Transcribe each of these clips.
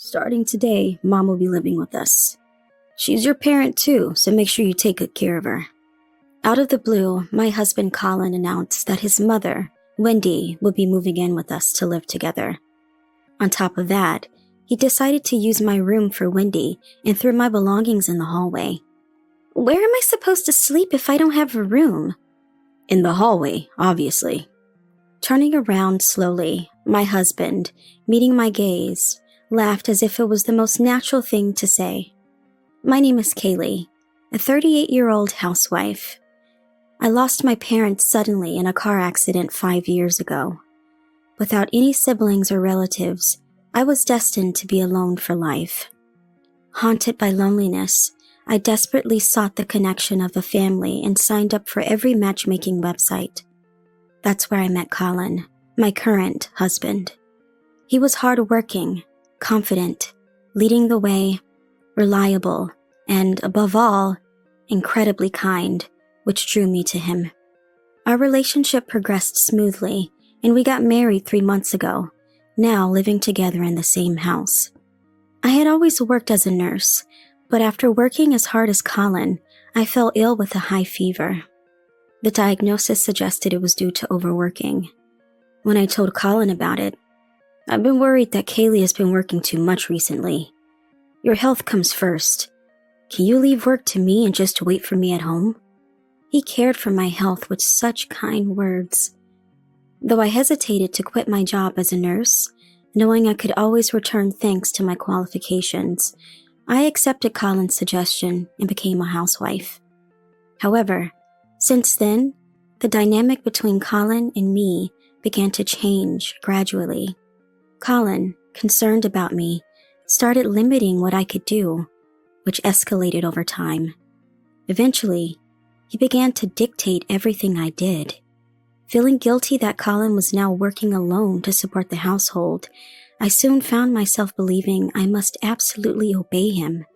Starting today, Mom will be living with us. She's your parent too, so make sure you take good care of her. Out of the blue, my husband Colin announced that his mother, Wendy, would be moving in with us to live together. On top of that, he decided to use my room for Wendy and threw my belongings in the hallway. Where am I supposed to sleep if I don't have a room? In the hallway, obviously. Turning around slowly, my husband, meeting my gaze, laughed as if it was the most natural thing to say. My name is Kaylee, a 38-year-old housewife. I lost my parents suddenly in a car accident 5 years ago. Without any siblings or relatives, I was destined to be alone for life. Haunted by loneliness, I desperately sought the connection of a family and signed up for every matchmaking website. That's where I met Colin, my current husband. He was hardworking, confident, leading the way, reliable, and above all, incredibly kind, which drew me to him. Our relationship progressed smoothly, and we got married 3 months ago, now living together in the same house. I had always worked as a nurse, but after working as hard as Colin, I fell ill with a high fever. The diagnosis suggested it was due to overworking. When I told Colin about it, I've been worried that Kaylee has been working too much recently. Your health comes first. Can you leave work to me and just wait for me at home? He cared for my health with such kind words. Though I hesitated to quit my job as a nurse, knowing I could always return thanks to my qualifications, I accepted Colin's suggestion and became a housewife. However, since then, the dynamic between Colin and me began to change gradually. Colin, concerned about me, started limiting what I could do, which escalated over time. Eventually, he began to dictate everything I did. Feeling guilty that Colin was now working alone to support the household, I soon found myself believing I must absolutely obey him.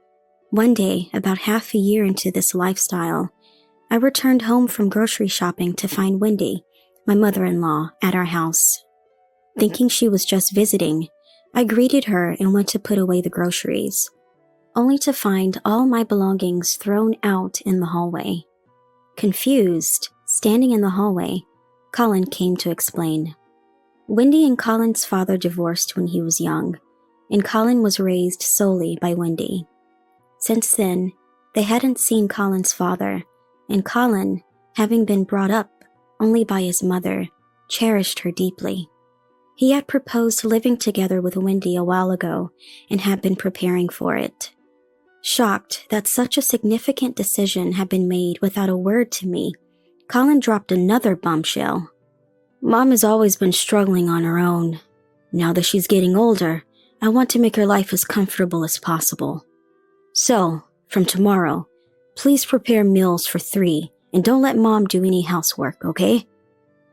One day, about half a year into this lifestyle, I returned home from grocery shopping to find Wendy, my mother-in-law, at our house. Thinking she was just visiting, I greeted her and went to put away the groceries, only to find all my belongings thrown out in the hallway. Confused, standing in the hallway, Colin came to explain. Wendy and Colin's father divorced when he was young, and Colin was raised solely by Wendy. Since then, they hadn't seen Colin's father, and Colin, having been brought up only by his mother, cherished her deeply. He had proposed living together with Wendy a while ago and had been preparing for it. Shocked that such a significant decision had been made without a word to me, Colin dropped another bombshell. Mom has always been struggling on her own. Now that she's getting older, I want to make her life as comfortable as possible. So, from tomorrow, please prepare meals for 3 and don't let Mom do any housework, okay?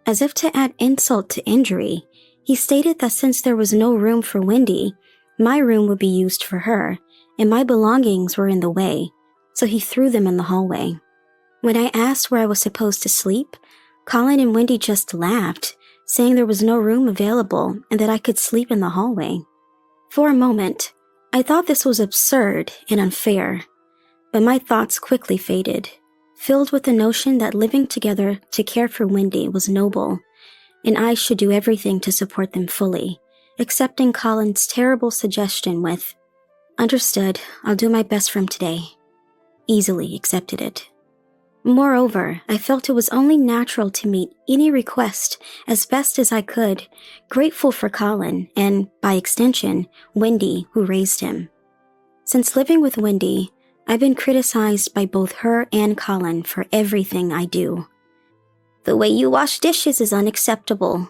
As if to add insult to injury, he stated that since there was no room for Wendy, my room would be used for her, and my belongings were in the way, so he threw them in the hallway. When I asked where I was supposed to sleep, Colin and Wendy just laughed, saying there was no room available and that I could sleep in the hallway. For a moment, I thought this was absurd and unfair, but my thoughts quickly faded, filled with the notion that living together to care for Wendy was noble, and I should do everything to support them fully, accepting Colin's terrible suggestion with, "Understood, I'll do my best from today." Easily accepted it. Moreover, I felt it was only natural to meet any request as best as I could, grateful for Colin and, by extension, Wendy, who raised him. Since living with Wendy, I've been criticized by both her and Colin for everything I do. The way you wash dishes is unacceptable.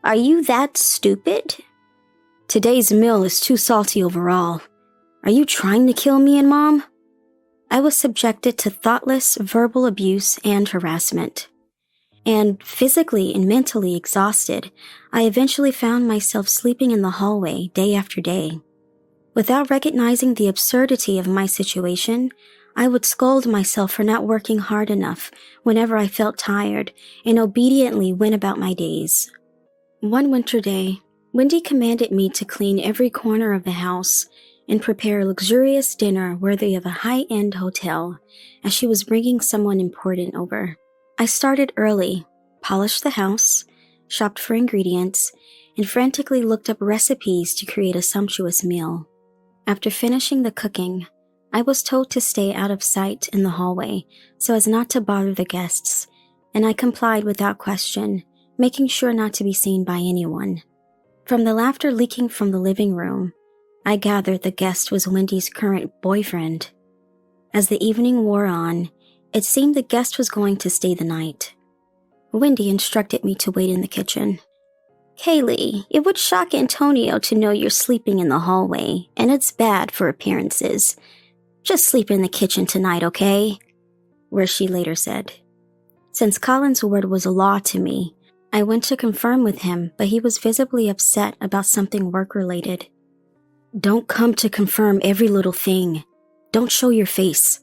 Are you that stupid? Today's meal is too salty overall. Are you trying to kill me and Mom? I was subjected to thoughtless verbal abuse and harassment. And physically and mentally exhausted, I eventually found myself sleeping in the hallway day after day. Without recognizing the absurdity of my situation, I would scold myself for not working hard enough whenever I felt tired and obediently went about my days. One winter day, Wendy commanded me to clean every corner of the house and prepare a luxurious dinner worthy of a high-end hotel, as she was bringing someone important over. I started early, polished the house, shopped for ingredients, and frantically looked up recipes to create a sumptuous meal. After finishing the cooking, I was told to stay out of sight in the hallway so as not to bother the guests, and I complied without question, making sure not to be seen by anyone. From the laughter leaking from the living room, I gathered the guest was Wendy's current boyfriend. As the evening wore on, it seemed the guest was going to stay the night. Wendy instructed me to wait in the kitchen. "Kaylee, it would shock Antonio to know you're sleeping in the hallway, and it's bad for appearances. Just sleep in the kitchen tonight, okay?" where she later said. Since Colin's word was a law to me, I went to confirm with him, but he was visibly upset about something work-related. "Don't come to confirm every little thing. Don't show your face,"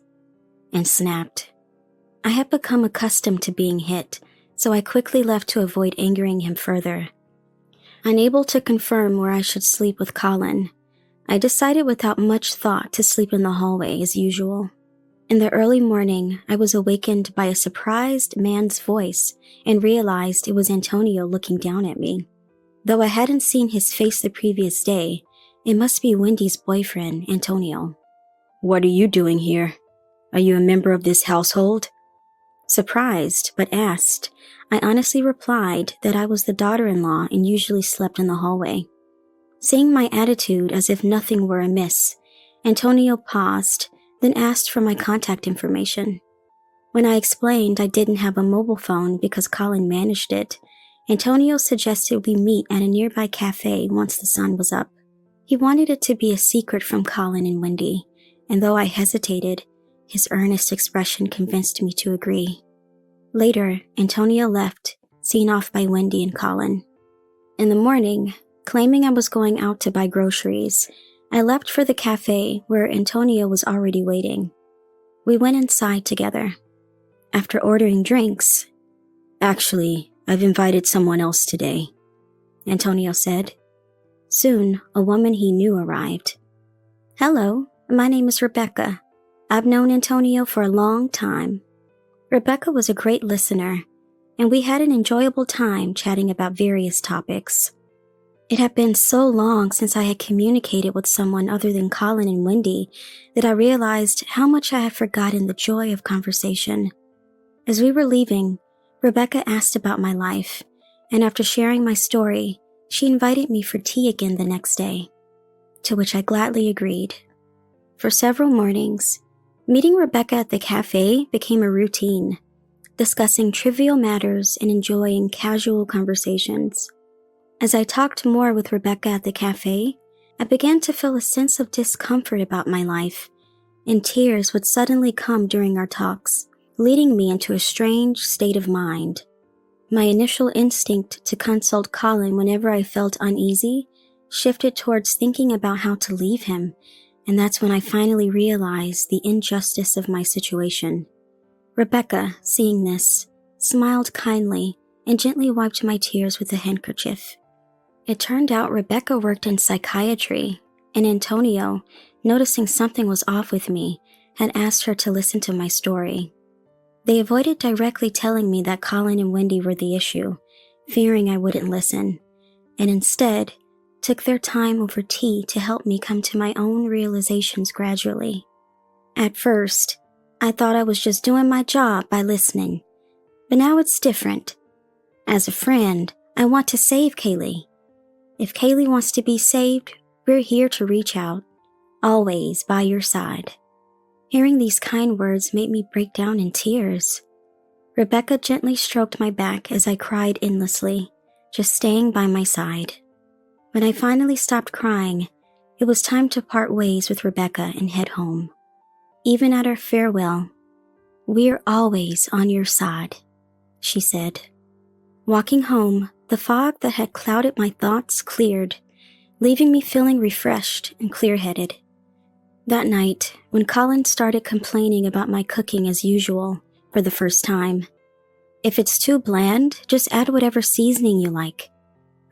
and snapped. I had become accustomed to being hit, so I quickly left to avoid angering him further. Unable to confirm where I should sleep with Colin, I decided without much thought to sleep in the hallway as usual. In the early morning, I was awakened by a surprised man's voice and realized it was Antonio looking down at me. Though I hadn't seen his face the previous day, it must be Wendy's boyfriend, Antonio. "What are you doing here? Are you a member of this household?" Surprised, but asked, I honestly replied that I was the daughter-in-law and usually slept in the hallway. Seeing my attitude as if nothing were amiss, Antonio paused, then asked for my contact information. When I explained I didn't have a mobile phone because Colin managed it, Antonio suggested we meet at a nearby cafe once the sun was up. He wanted it to be a secret from Colin and Wendy, and though I hesitated, his earnest expression convinced me to agree. Later, Antonio left, seen off by Wendy and Colin. In the morning, claiming I was going out to buy groceries, I left for the cafe where Antonio was already waiting. We went inside together. After ordering drinks, "Actually, I've invited someone else today," Antonio said. Soon, a woman he knew arrived. "Hello, my name is Rebecca. I've known Antonio for a long time." Rebecca was a great listener, and we had an enjoyable time chatting about various topics. It had been so long since I had communicated with someone other than Colin and Wendy that I realized how much I had forgotten the joy of conversation. As we were leaving, Rebecca asked about my life, and after sharing my story, she invited me for tea again the next day, to which I gladly agreed. For several mornings, meeting Rebecca at the cafe became a routine, discussing trivial matters and enjoying casual conversations. As I talked more with Rebecca at the cafe, I began to feel a sense of discomfort about my life, and tears would suddenly come during our talks, leading me into a strange state of mind. My initial instinct to consult Colin whenever I felt uneasy shifted towards thinking about how to leave him, and that's when I finally realized the injustice of my situation. Rebecca, seeing this, smiled kindly and gently wiped my tears with a handkerchief. It turned out Rebecca worked in psychiatry, and Antonio, noticing something was off with me, had asked her to listen to my story. They avoided directly telling me that Colin and Wendy were the issue, fearing I wouldn't listen, and instead took their time over tea to help me come to my own realizations gradually. At first, I thought I was just doing my job by listening, but now it's different. As a friend, I want to save Kaylee. If Kaylee wants to be saved, we're here to reach out, always by your side. Hearing these kind words made me break down in tears. Rebecca gently stroked my back as I cried endlessly, just staying by my side. When I finally stopped crying, it was time to part ways with Rebecca and head home. Even at our farewell, "We're always on your side," she said. Walking home, the fog that had clouded my thoughts cleared, leaving me feeling refreshed and clear-headed. That night, when Colin started complaining about my cooking as usual for the first time, "If it's too bland, just add whatever seasoning you like,"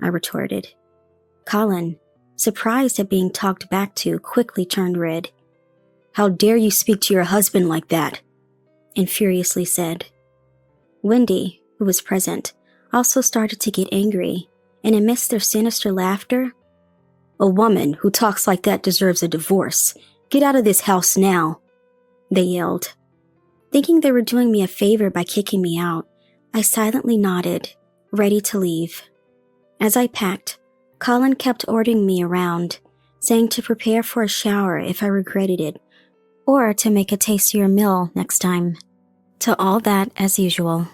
I retorted. Colin, surprised at being talked back to, quickly turned red. "How dare you speak to your husband like that?" and furiously said. Wendy, who was present, also started to get angry, and amidst their sinister laughter, "A woman who talks like that deserves a divorce. Get out of this house now," they yelled. Thinking they were doing me a favor by kicking me out, I silently nodded, ready to leave. As I packed, Colin kept ordering me around, saying to prepare for a shower if I regretted it, or to make a tastier meal next time. To all that, as usual.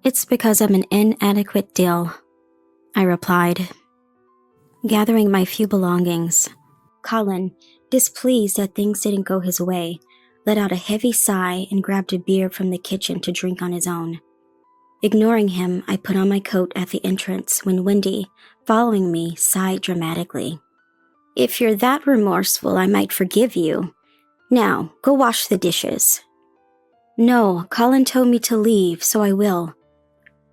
"It's because I'm an inadequate deal," I replied. Gathering my few belongings, Colin, displeased that things didn't go his way, let out a heavy sigh and grabbed a beer from the kitchen to drink on his own. Ignoring him, I put on my coat at the entrance when Wendy, following me, sighed dramatically. "If you're that remorseful, I might forgive you. Now, go wash the dishes." "No, Colin told me to leave, so I will."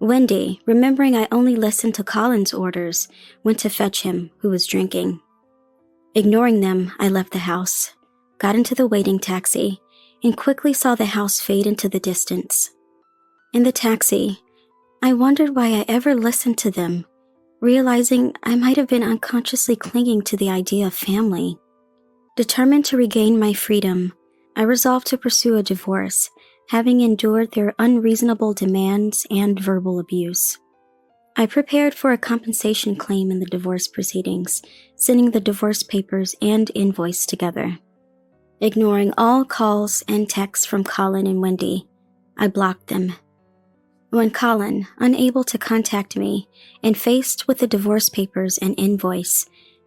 Wendy, remembering I only listened to Colin's orders, went to fetch him, who was drinking. Ignoring them, I left the house, got into the waiting taxi, and quickly saw the house fade into the distance. In the taxi, I wondered why I ever listened to them, realizing I might have been unconsciously clinging to the idea of family. Determined to regain my freedom, I resolved to pursue a divorce, having endured their unreasonable demands and verbal abuse. I prepared for a compensation claim in the divorce proceedings, sending the divorce papers and invoice together. Ignoring all calls and texts from Colin and Wendy, I blocked them. When Colin, unable to contact me and faced with the divorce papers and invoice,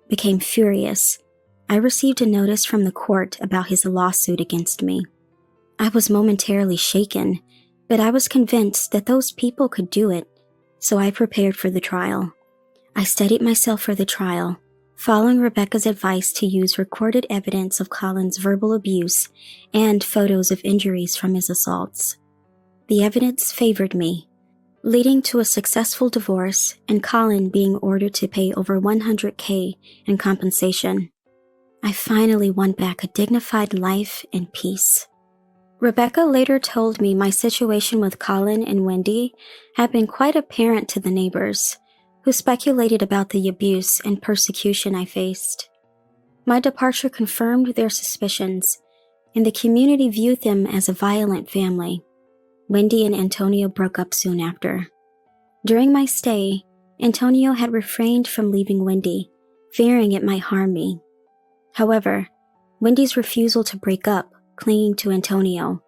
became furious, I received a notice from the court about his lawsuit against me. I was momentarily shaken, but I was convinced that those people could do it, so I prepared for the trial. I studied myself for the trial, following Rebecca's advice to use recorded evidence of Colin's verbal abuse and photos of injuries from his assaults. The evidence favored me, leading to a successful divorce and Colin being ordered to pay over $100K in compensation. I finally won back a dignified life and peace. Rebecca later told me my situation with Colin and Wendy had been quite apparent to the neighbors, who speculated about the abuse and persecution I faced. My departure confirmed their suspicions, and the community viewed them as a violent family. Wendy and Antonio broke up soon after. During my stay, Antonio had refrained from leaving Wendy, fearing it might harm me. However, Wendy's refusal to break up, clinging to Antonio.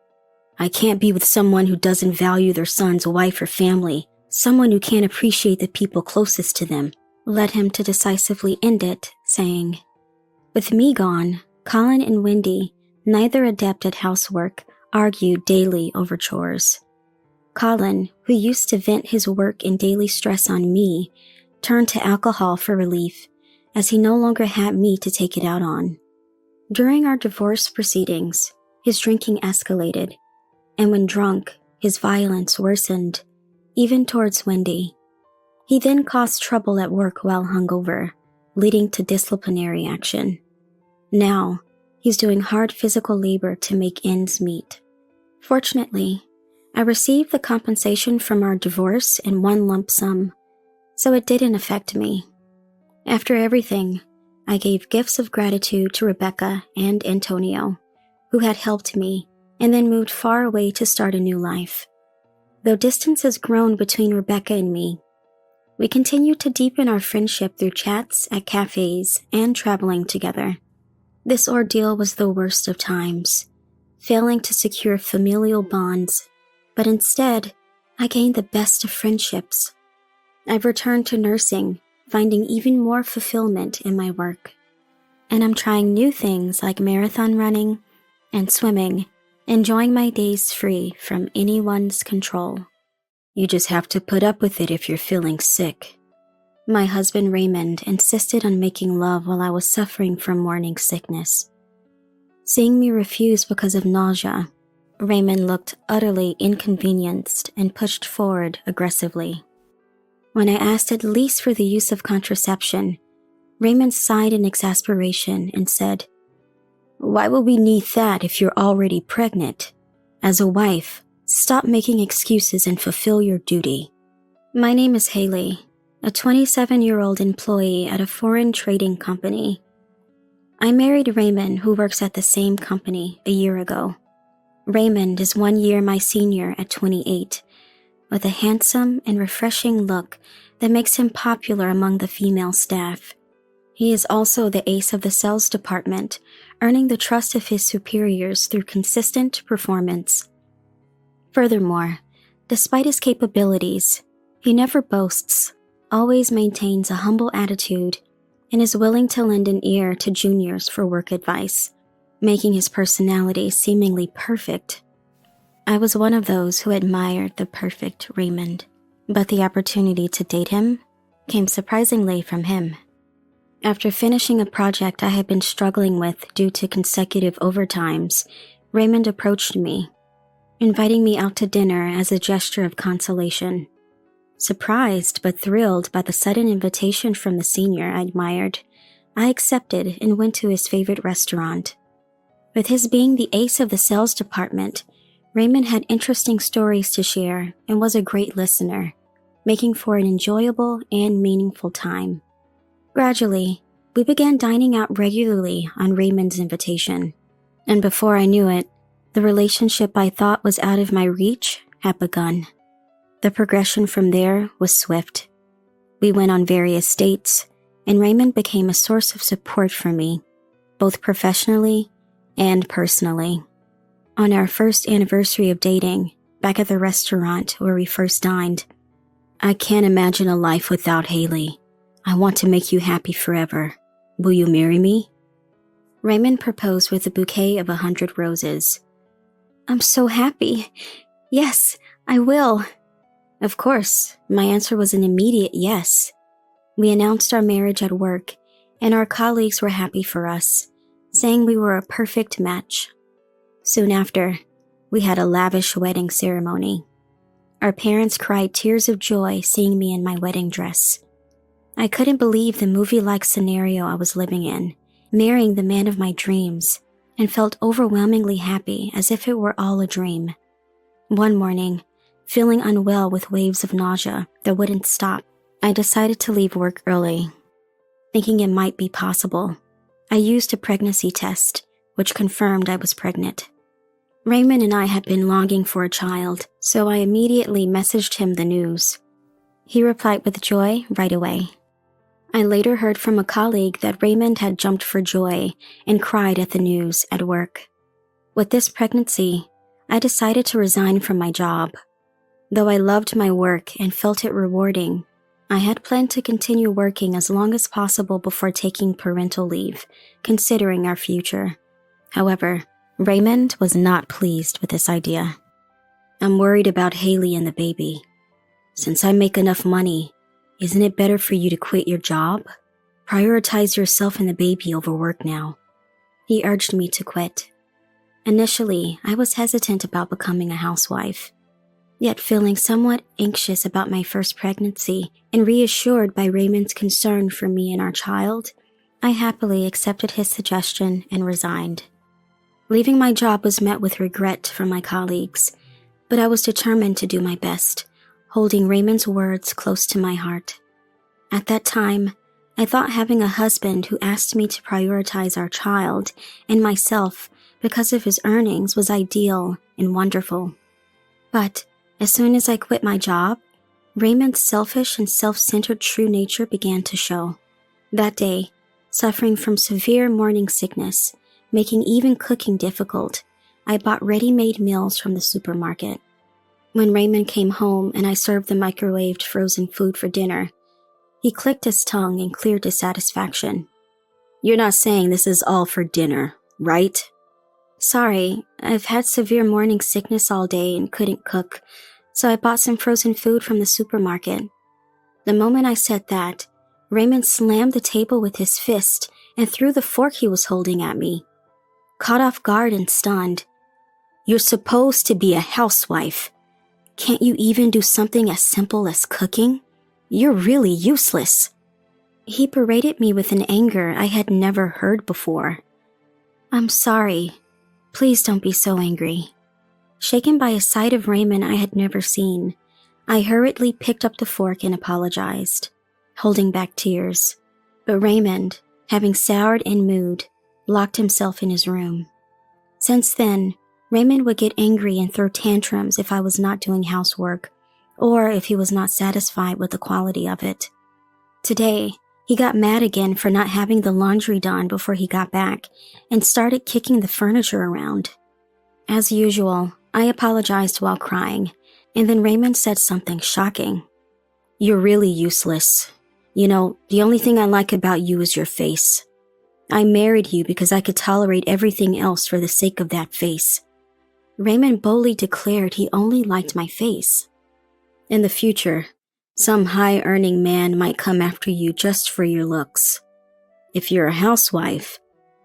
"I can't be with someone who doesn't value their son's wife or family, someone who can't appreciate the people closest to them," led him to decisively end it, saying, "With me gone, Colin and Wendy, neither adept at housework, argued daily over chores. Colin, who used to vent his work and daily stress on me, turned to alcohol for relief, as he no longer had me to take it out on. During our divorce proceedings, his drinking escalated, and when drunk, his violence worsened, even towards Wendy. He then caused trouble at work while hungover, leading to disciplinary action. Now, he's doing hard physical labor to make ends meet. Fortunately, I received the compensation from our divorce in one lump sum, so it didn't affect me. After everything, I gave gifts of gratitude to Rebecca and Antonio, who had helped me, and then moved far away to start a new life. Though distance has grown between Rebecca and me, we continue to deepen our friendship through chats at cafes and traveling together. This ordeal was the worst of times, failing to secure familial bonds, but instead, I gained the best of friendships. I've returned to nursing, finding even more fulfillment in my work. And I'm trying new things like marathon running and swimming, enjoying my days free from anyone's control. You just have to put up with it if you're feeling sick. My husband Raymond insisted on making love while I was suffering from morning sickness. Seeing me refuse because of nausea, Raymond looked utterly inconvenienced and pushed forward aggressively. When I asked at least for the use of contraception, Raymond sighed in exasperation and said, "Why would we need that if you're already pregnant? As a wife, stop making excuses and fulfill your duty." My name is Haley, a 27-year-old employee at a foreign trading company. I married Raymond, who works at the same company, a year ago. Raymond is 1 year my senior at 28, with a handsome and refreshing look that makes him popular among the female staff. He is also the ace of the sales department, earning the trust of his superiors through consistent performance. Furthermore, despite his capabilities, he never boasts, always maintains a humble attitude, and is willing to lend an ear to juniors for work advice, making his personality seemingly perfect. I was one of those who admired the perfect Raymond, but the opportunity to date him came surprisingly from him. After finishing a project I had been struggling with due to consecutive overtimes, Raymond approached me, inviting me out to dinner as a gesture of consolation. Surprised but thrilled by the sudden invitation from the senior I admired, I accepted and went to his favorite restaurant. With his being the ace of the sales department, Raymond had interesting stories to share and was a great listener, making for an enjoyable and meaningful time. Gradually, we began dining out regularly on Raymond's invitation, and before I knew it, the relationship I thought was out of my reach had begun. The progression from there was swift. We went on various dates, and Raymond became a source of support for me, both professionally and personally. On our first anniversary of dating, back at the restaurant where we first dined, "I can't imagine a life without Haley. I want to make you happy forever. Will you marry me?" Raymond proposed with a bouquet of 100 roses. "I'm so happy. Yes, I will." Of course, my answer was an immediate yes. We announced our marriage at work, and our colleagues were happy for us, saying we were a perfect match. Soon after, we had a lavish wedding ceremony. Our parents cried tears of joy seeing me in my wedding dress. I couldn't believe the movie-like scenario I was living in, marrying the man of my dreams, and felt overwhelmingly happy as if it were all a dream. One morning, feeling unwell with waves of nausea that wouldn't stop, I decided to leave work early. Thinking it might be possible, I used a pregnancy test, which confirmed I was pregnant. Raymond and I had been longing for a child, so I immediately messaged him the news. He replied with joy right away. I later heard from a colleague that Raymond had jumped for joy and cried at the news at work. With this pregnancy, I decided to resign from my job. Though I loved my work and felt it rewarding, I had planned to continue working as long as possible before taking parental leave, considering our future. However, Raymond was not pleased with this idea. "I'm worried about Haley and the baby. Since I make enough money, isn't it better for you to quit your job? Prioritize yourself and the baby over work now." He urged me to quit. Initially, I was hesitant about becoming a housewife, yet feeling somewhat anxious about my first pregnancy and reassured by Raymond's concern for me and our child, I happily accepted his suggestion and resigned. Leaving my job was met with regret from my colleagues, but I was determined to do my best, holding Raymond's words close to my heart. At that time, I thought having a husband who asked me to prioritize our child and myself because of his earnings was ideal and wonderful. But as soon as I quit my job, Raymond's selfish and self-centered true nature began to show. That day, suffering from severe morning sickness, making even cooking difficult, I bought ready-made meals from the supermarket. When Raymond came home and I served the microwaved frozen food for dinner, he clicked his tongue in clear dissatisfaction. "You're not saying this is all for dinner, right?" "Sorry, I've had severe morning sickness all day and couldn't cook, so I bought some frozen food from the supermarket." The moment I said that, Raymond slammed the table with his fist and threw the fork he was holding at me. Caught off guard and stunned, "You're supposed to be a housewife. Can't you even do something as simple as cooking? You're really useless." He berated me with an anger I had never heard before. "I'm sorry. Please don't be so angry." Shaken by a sight of Raymond I had never seen, I hurriedly picked up the fork and apologized, holding back tears. But Raymond, having soured in mood, locked himself in his room. Since then, Raymond would get angry and throw tantrums if I was not doing housework, or if he was not satisfied with the quality of it. Today, he got mad again for not having the laundry done before he got back and started kicking the furniture around. As usual, I apologized while crying, and then Raymond said something shocking. "You're really useless. You know, the only thing I like about you is your face. I married you because I could tolerate everything else for the sake of that face." Raymond boldly declared he only liked my face. "In the future, some high-earning man might come after you just for your looks. If you're a housewife,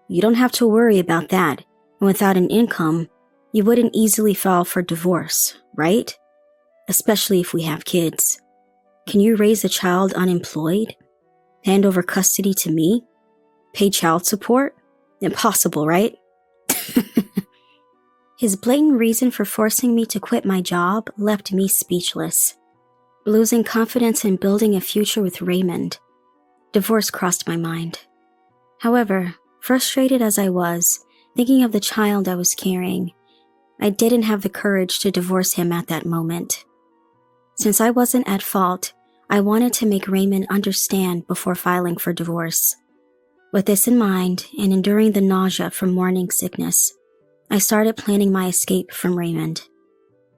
you don't have to worry about that, and without an income, you wouldn't easily file for divorce, right? Especially if we have kids. Can you raise a child unemployed? Hand over custody to me? Pay child support? Impossible, right?" His blatant reason for forcing me to quit my job left me speechless. Losing confidence in building a future with Raymond, divorce crossed my mind. However, frustrated as I was, thinking of the child I was carrying, I didn't have the courage to divorce him at that moment. Since I wasn't at fault, I wanted to make Raymond understand before filing for divorce. With this in mind, and enduring the nausea from morning sickness, I started planning my escape from Raymond.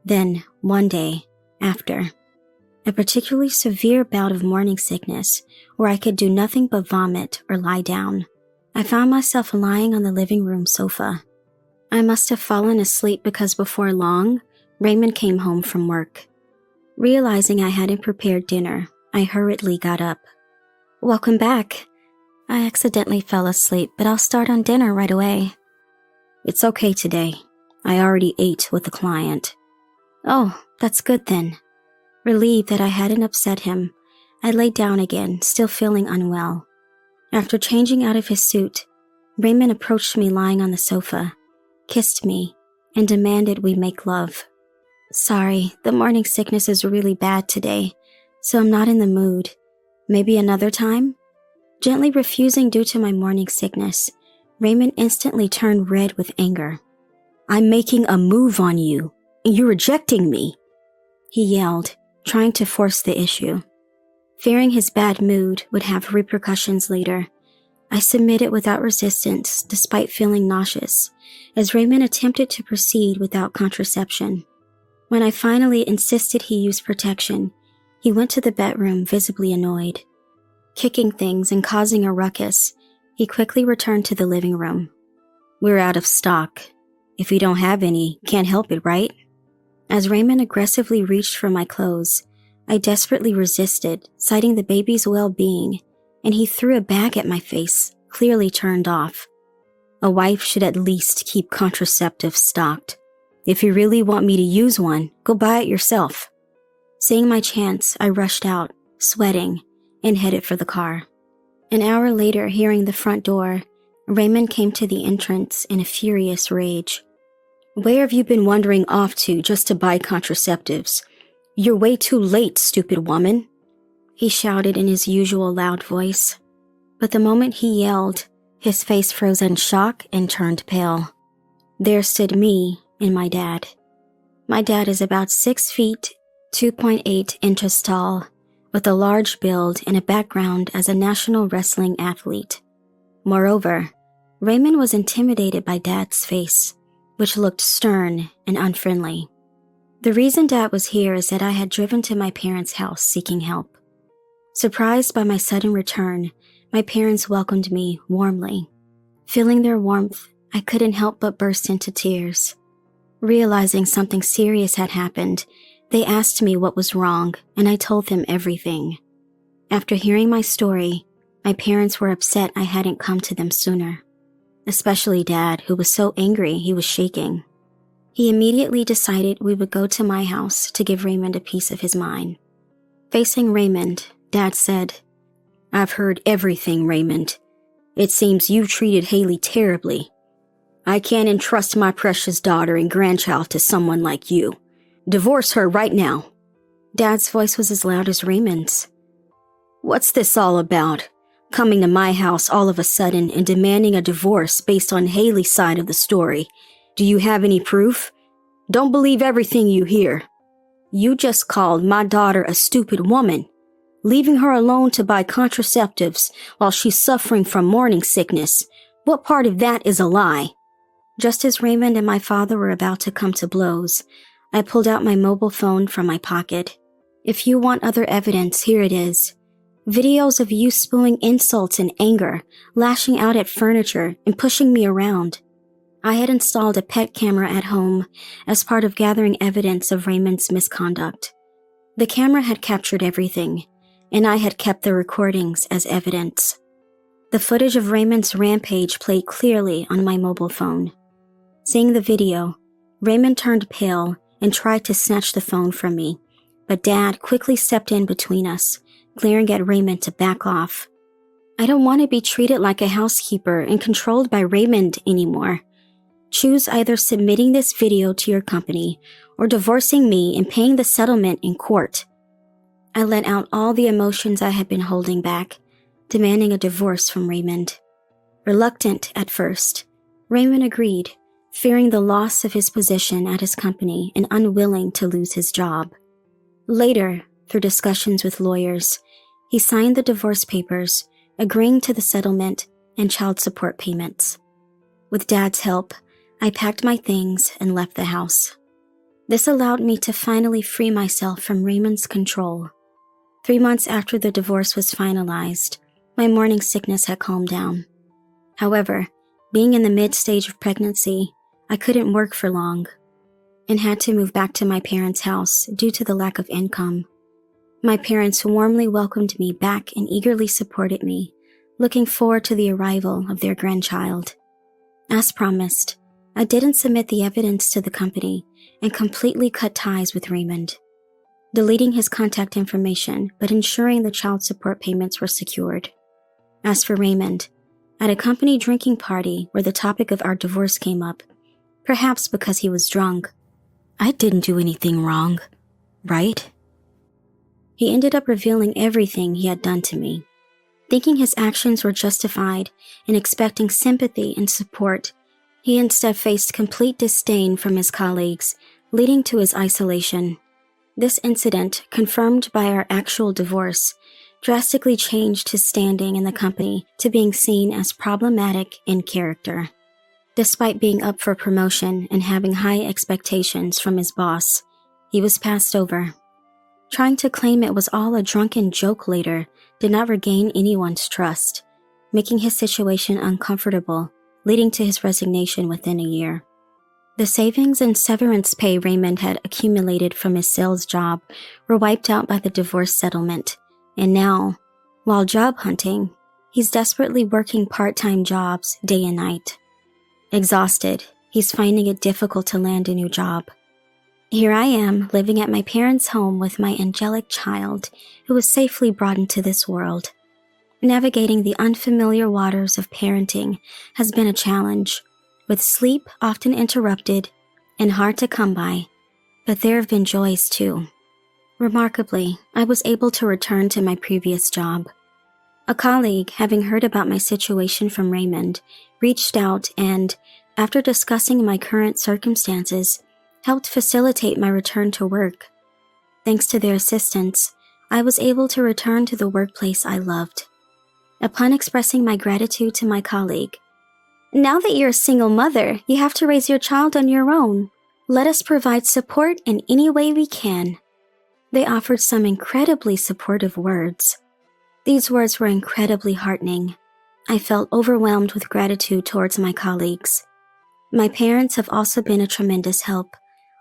Then, one day, after a particularly severe bout of morning sickness where I could do nothing but vomit or lie down, I found myself lying on the living room sofa. I must have fallen asleep because before long, Raymond came home from work. Realizing I hadn't prepared dinner, I hurriedly got up. "Welcome back. I accidentally fell asleep, but I'll start on dinner right away." "It's okay today. I already ate with the client." "Oh, that's good then." Relieved that I hadn't upset him, I laid down again, still feeling unwell. After changing out of his suit, Raymond approached me lying on the sofa, kissed me, and demanded we make love. "Sorry, the morning sickness is really bad today, so I'm not in the mood. Maybe another time?" Gently refusing due to my morning sickness, Raymond instantly turned red with anger. "I'm making a move on you, and you're rejecting me," he yelled, trying to force the issue. Fearing his bad mood would have repercussions later, I submitted without resistance despite feeling nauseous, as Raymond attempted to proceed without contraception. When I finally insisted he use protection, he went to the bedroom visibly annoyed. Kicking things and causing a ruckus, he quickly returned to the living room. "We're out of stock. If we don't have any, can't help it, right?" As Raymond aggressively reached for my clothes, I desperately resisted, citing the baby's well-being, and he threw a bag at my face, clearly turned off. "A wife should at least keep contraceptives stocked. If you really want me to use one, go buy it yourself." Seeing my chance, I rushed out, sweating, and headed for the car. An hour later, hearing the front door, Raymond came to the entrance in a furious rage. "Where have you been wandering off to just to buy contraceptives? You're way too late, stupid woman," he shouted in his usual loud voice. But the moment he yelled, his face froze in shock and turned pale. There stood me and my dad. My dad is about 6 feet, 2.8 inches tall, with a large build and a background as a national wrestling athlete. Moreover, Raymond was intimidated by Dad's face, which looked stern and unfriendly. The reason Dad was here is that I had driven to my parents' house seeking help. Surprised by my sudden return, my parents welcomed me warmly. Feeling their warmth, I couldn't help but burst into tears. Realizing something serious had happened, they asked me what was wrong, and I told them everything. After hearing my story, my parents were upset I hadn't come to them sooner. Especially Dad, who was so angry he was shaking. He immediately decided we would go to my house to give Raymond a piece of his mind. Facing Raymond, Dad said, I've heard everything, Raymond. It seems you treated Haley terribly. I can't entrust my precious daughter and grandchild to someone like you. Divorce her right now." Dad's voice was as loud as Raymond's. "What's this all about? Coming to my house all of a sudden and demanding a divorce based on Haley's side of the story. Do you have any proof? Don't believe everything you hear. You just called my daughter a stupid woman, leaving her alone to buy contraceptives while she's suffering from morning sickness. What part of that is a lie?" Just as Raymond and my father were about to come to blows, I pulled out my mobile phone from my pocket. "If you want other evidence, here it is. Videos of you spewing insults and anger, lashing out at furniture, and pushing me around." I had installed a pet camera at home as part of gathering evidence of Raymond's misconduct. The camera had captured everything, and I had kept the recordings as evidence. The footage of Raymond's rampage played clearly on my mobile phone. Seeing the video, Raymond turned pale and tried to snatch the phone from me, but Dad quickly stepped in between us, glaring at Raymond to back off. "I don't want to be treated like a housekeeper and controlled by Raymond anymore. Choose either submitting this video to your company or divorcing me and paying the settlement in court." I let out all the emotions I had been holding back, demanding a divorce from Raymond. Reluctant at first, Raymond agreed, fearing the loss of his position at his company and unwilling to lose his job. Later, through discussions with lawyers, he signed the divorce papers, agreeing to the settlement and child support payments. With Dad's help, I packed my things and left the house. This allowed me to finally free myself from Raymond's control. 3 months after the divorce was finalized, my morning sickness had calmed down. However, being in the mid-stage of pregnancy, I couldn't work for long and had to move back to my parents' house due to the lack of income. My parents warmly welcomed me back and eagerly supported me, looking forward to the arrival of their grandchild. As promised, I didn't submit the evidence to the company and completely cut ties with Raymond, deleting his contact information but ensuring the child support payments were secured. As for Raymond, at a company drinking party where the topic of our divorce came up, perhaps because he was drunk, I didn't do anything wrong, right? He ended up revealing everything he had done to me. Thinking his actions were justified and expecting sympathy and support, he instead faced complete disdain from his colleagues, leading to his isolation. This incident, confirmed by our actual divorce, drastically changed his standing in the company to being seen as problematic in character. Despite being up for promotion and having high expectations from his boss, he was passed over. Trying to claim it was all a drunken joke later did not regain anyone's trust, making his situation uncomfortable, leading to his resignation within a year. The savings and severance pay Raymond had accumulated from his sales job were wiped out by the divorce settlement, and now, while job hunting, he's desperately working part-time jobs day and night. Exhausted, he's finding it difficult to land a new job. Here I am, living at my parents' home with my angelic child, who was safely brought into this world. Navigating the unfamiliar waters of parenting has been a challenge, with sleep often interrupted and hard to come by, but there have been joys too. Remarkably, I was able to return to my previous job. A colleague, having heard about my situation from Raymond, reached out and, after discussing my current circumstances, helped facilitate my return to work. Thanks to their assistance, I was able to return to the workplace I loved. Upon expressing my gratitude to my colleague, "Now that you're a single mother, you have to raise your child on your own. Let us provide support in any way we can." They offered some incredibly supportive words. These words were incredibly heartening. I felt overwhelmed with gratitude towards my colleagues. My parents have also been a tremendous help,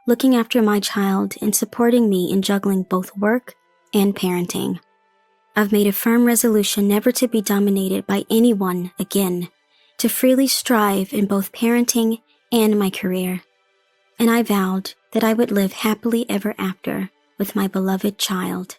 looking after my child and supporting me in juggling both work and parenting. I've made a firm resolution never to be dominated by anyone again, to freely strive in both parenting and my career. And I vowed that I would live happily ever after with my beloved child.